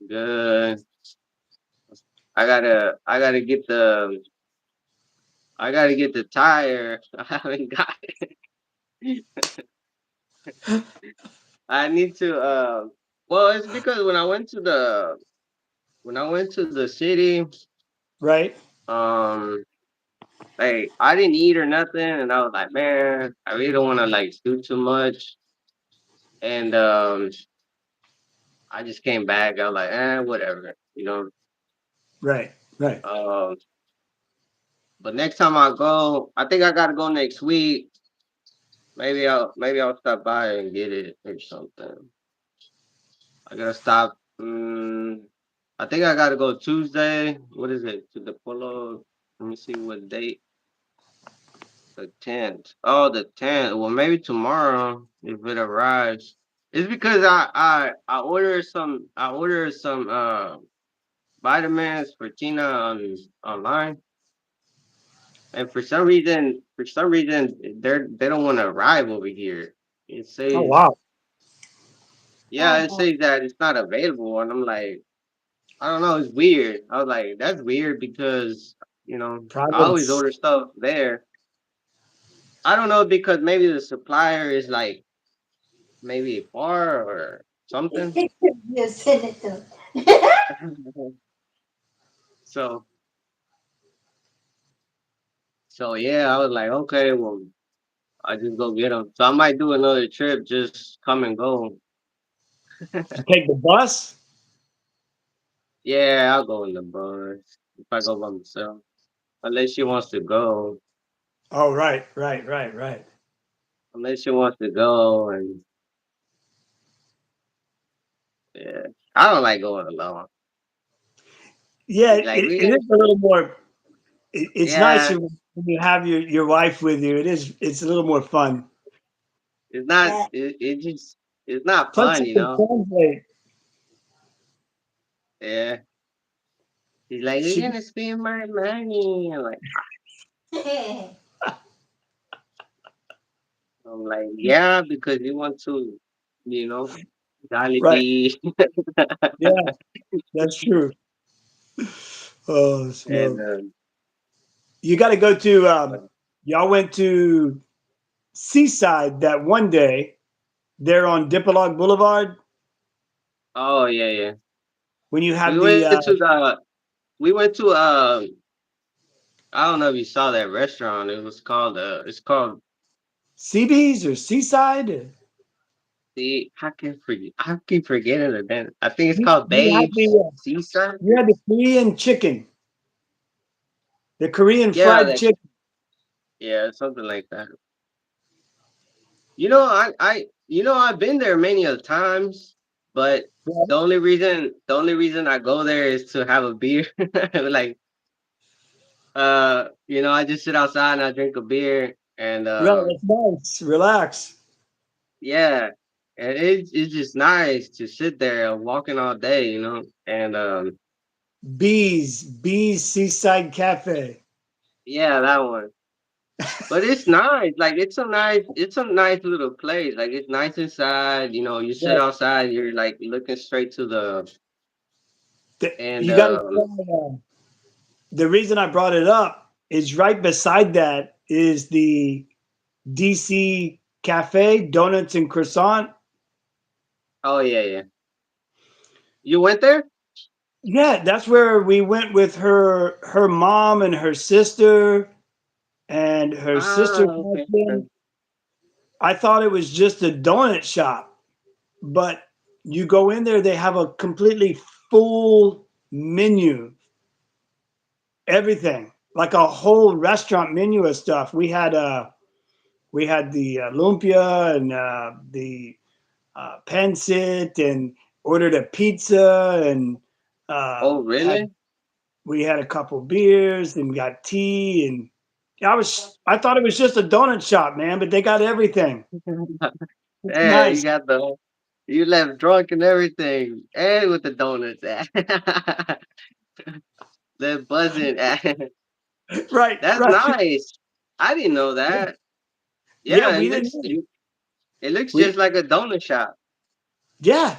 good. I gotta get the tire. I haven't got it. I need to well, it's because when I went to the city, Right. um like I didn't eat or nothing and I was like, man, I really don't wanna like do too much. And I just came back. I was like, whatever, you know. Right. Right. Um but next time I go, I think I gotta go next week. Maybe I'll stop by and get it or something. I gotta stop. I think I gotta go Tuesday. What is it? To the Polo. Let me see what date. The 10th. Oh, the 10th. Well, maybe tomorrow if it arrives. It's because I ordered some vitamins for Tina online, and for some reason they don't want to arrive over here. It Oh says wow. yeah, it says that it's not available, and I'm like, I don't know, it's weird. I was like, that's weird because I always Providence. order stuff there. I don't know because maybe the supplier is like maybe far or something. You send it to. so so yeah, I was like, okay, well, I just go get them. So I might do another trip, just come and go. You take the bus. Yeah, I'll go in the bus if I go by myself, unless she wants to go. Oh right. Right. Right. Right. Unless she wants to go, and yeah, I don't like going alone. Yeah. Like we It gonna, is a little more. It's yeah, nicer when you have your wife with you. It is. It's a little more fun. it's not. Yeah. It just it's not Plus, fun, you you can know. translate. Yeah, he's like, you're She, gonna spend my money. I'm like, yeah, because you want to, you know, right. Jollibee Yeah. That's true. Oh and smoke. You got to go to. Y'all went to Seaside that one day. There on Dipolog Boulevard oh yeah, yeah. when you We have the went to the we went to I don't know if you saw that restaurant. It's called CBs or Seaside. the I keep forgetting the name. I think it's You, called you had Babes the Seaside. you had the Korean chicken, the Korean Yeah, fried that chicken. yeah, something like that. I've been there many a times, but Right, the only reason I go there is to have a beer. Like, I just sit outside and I drink a beer and right. That's nice. Relax. yeah, and it's just nice to sit there walking all day, and Bees Seaside Cafe. yeah, that one. But it's nice. Like it's a nice little place. Like it's nice inside. You sit Right. outside. You're like looking straight to the and You got to try. The reason I brought it up is right beside that is the DC Cafe Donuts and Croissant. oh yeah, yeah. You went there? Yeah, that's where we went with her mom and her sister and her Ah, sister's okay, okay. husband. I thought it was just a donut shop, but you go in there, they have a completely full menu, everything, like a whole restaurant menu of stuff. We had the lumpia and the pancit, and ordered a pizza, and Oh had really? we had a couple beers and got tea, and I thought it was just a donut shop, man, but they got everything. It's Yeah, nice. you left drunk and everything, and with the donuts. The buzzing. Right, That's right. nice. I didn't know that. Yeah, Yeah, we didn't. it looks We just like a donut shop. Yeah,